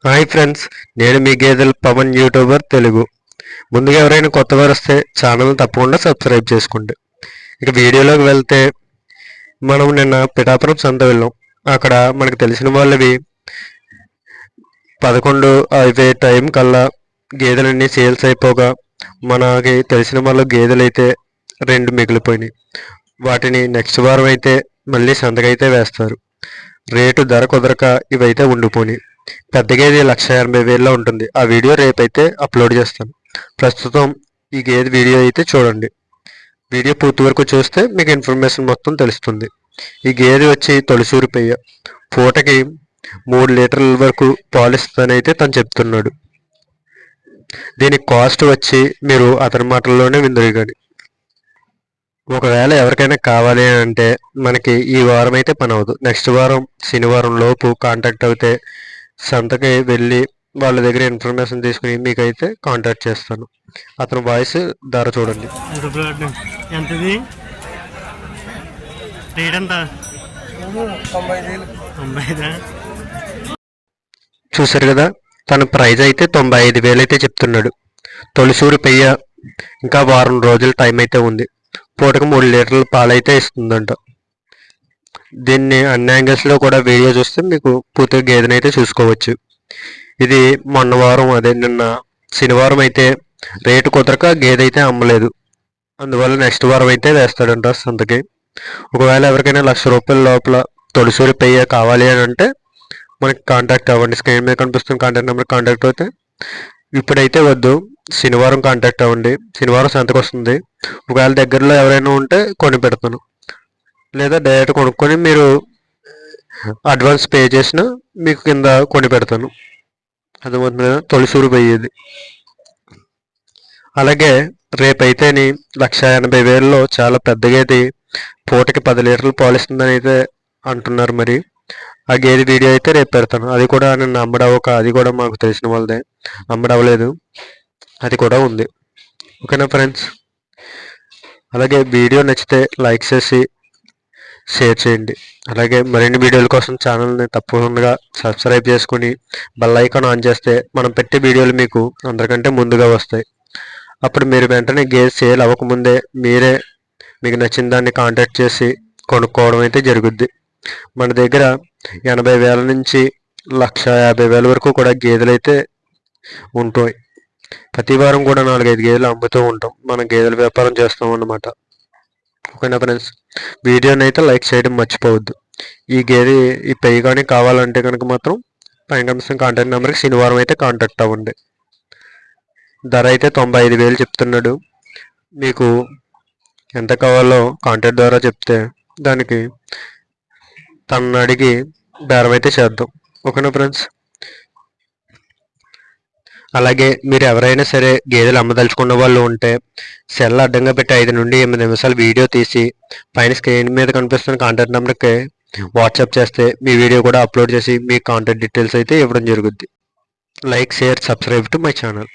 Hi friends, నేను మీ గేదెల Pawan YouTuber Telugu. ముందుగా ఎవరైనా కొత్త వారు వస్తే ఛానల్ తప్పకుండా సబ్స్క్రైబ్ చేసుకోండి. ఇక వీడియోలోకి వెళ్తే మనం నిన్న పిఠాపురం సంత వెళ్ళాం. అక్కడ మనకు తెలిసిన వాళ్ళవి 11 అయిపోయే టైం కల్లా గేదెలన్నీ సేల్స్ అయిపోగా మనకి తెలిసిన వాళ్ళ గేదెలు అయితే 2 మిగిలిపోయినాయి. వాటిని నెక్స్ట్ వారం అయితే మళ్ళీ సంతకైతే వేస్తారు. రేటు ధర కుదరక ఇవైతే ఉండిపోయి. పెద్ద గేదె 1,80,000 ఉంటుంది. ఆ వీడియో రేపైతే అప్లోడ్ చేస్తాను. ప్రస్తుతం ఈ గేదె వీడియో అయితే చూడండి. వీడియో పూర్తి వరకు చూస్తే మీకు ఇన్ఫర్మేషన్ మొత్తం తెలుస్తుంది. ఈ గేదె వచ్చి తొలిసూరు పెయ్య. పూటకి 3 లీటర్ల వరకు పాలిస్తుందని అయితే తను చెప్తున్నాడు. దీని కాస్ట్ వచ్చి మీరు అతని మాటల్లోనే విందురు. కానీ ఒకవేళ ఎవరికైనా కావాలి అంటే మనకి ఈ వారం అయితే పని అవ్వదు. నెక్స్ట్ వారం శనివారం లోపు కాంటాక్ట్ అవుతే సంతకి వెళ్ళి వాళ్ళ దగ్గర ఇన్ఫర్మేషన్ తీసుకుని మీకైతే కాంటాక్ట్ చేస్తాను. అతని వాయిస్ ధర చూడండి. ఎంతది రేట్ ఎంత? 95. చూసారు కదా, తన ప్రైజ్ అయితే 95,000 అయితే చెప్తున్నాడు. తొలిసూరు పెయ్య. ఇంకా వారం రోజుల టైం అయితే ఉంది. పూటకు 3 లీటర్ల పాలైతే ఇస్తుందంట. దీన్ని అన్ని యాంగిల్స్లో కూడా వీడియో చూస్తే మీకు పూర్తిగా గేదెని అయితే చూసుకోవచ్చు. ఇది మొన్న వారం, అదే నిన్న శనివారం అయితే రేటు కుదరక గేదె అయితే అమ్మలేదు. అందువల్ల నెక్స్ట్ వారం అయితే వేస్తాడంట సంతకి. ఒకవేళ ఎవరికైనా ₹1,00,000 లోపల తొలిసూరి పెయ్య కావాలి అని అంటే మనకి కాంటాక్ట్ అవ్వండి. స్క్రీన్ మీద కనిపిస్తున్న కాంటాక్ట్ నెంబర్ కాంటాక్ట్ అయితే. ఇప్పుడైతే వద్దు, శనివారం కాంటాక్ట్ అవ్వండి. శనివారం సంతకు వస్తుంది. ఒకవేళ దగ్గరలో ఎవరైనా ఉంటే కొని పెడతాను, లేదా డైరెక్ట్ కొనుక్కొని మీరు అడ్వాన్స్ పే చేసిన మీకు కింద కొని పెడతాను. అర్థమవుతుంది కదా, తొలిసూరు పోయేది. అలాగే రేపైతేని 1,80,000లో చాలా పెద్ద గేది పూటకి 10 లీటర్లు పాలిస్తుందని అయితే అంటున్నారు. మరి ఆ గేది వీడియో అయితే రేపు పెడతాను. అది కూడా నన్ను అమ్మడవక, అది కూడా మాకు తెలిసిన వాళ్ళదే, అమ్మడవలేదు, అది కూడా ఉంది. ఓకేనా ఫ్రెండ్స్? అలాగే వీడియో నచ్చితే లైక్ చేసి షేర్ చేయండి. అలాగే మరిన్ని వీడియోల కోసం ఛానల్ని తప్పకుండా సబ్స్క్రైబ్ చేసుకుని బెల్ ఐకాన్ ఆన్ చేస్తే మనం పెట్టే వీడియోలు మీకు అందరికంటే ముందుగా వస్తాయి. అప్పుడు మీరు వెంటనే గేదె సేల్ అవ్వకముందే మీరే మీకు నచ్చిన దాన్ని కాంటాక్ట్ చేసి కొనుక్కోవడం అయితే జరుగుద్ది. మన దగ్గర 80,000 నుంచి 1,50,000 వరకు కూడా గేదెలు అయితే ఉంటాయి. ప్రతి వారం కూడా 4-5 గేదెలు అమ్ముతూ ఉంటాం. మనం గేదెల వ్యాపారం చేస్తాం అన్నమాట. ఓకేనా ఫ్రెండ్స్? వీడియోని అయితే లైక్ చేయడం మర్చిపోవద్దు. ఈ గేదె ఈ పెయ్యి కానీ కావాలంటే కనుక మాత్రం పైన కనిపిస్తున్న కాంటాక్ట్ నెంబర్కి శనివారం అయితే కాంటాక్ట్ అవ్వండి. ధర అయితే 95,000 చెప్తున్నాడు. మీకు ఎంత కావాలో కాంటాక్ట్ ద్వారా చెప్తే దానికి తనను అడిగి బేరం అయితే చేద్దాం. ఓకేనా ఫ్రెండ్స్? అలాగే మీరు ఎవరైనా సరే గేదెలు అమ్మదలుచుకున్న వాళ్ళు ఉంటే సెల్ అడ్డంగా పెట్టి 5 నుండి 8 నిమిషాలు వీడియో తీసి పైన స్క్రీన్ మీద కనిపిస్తున్న కాంటాక్ట్ నెంబర్కి వాట్సాప్ చేస్తే మీ వీడియో కూడా అప్లోడ్ చేసి మీ కాంటాక్ట్ డీటెయిల్స్ అయితే ఇవ్వడం జరుగుద్ది. Like, share, subscribe to my channel.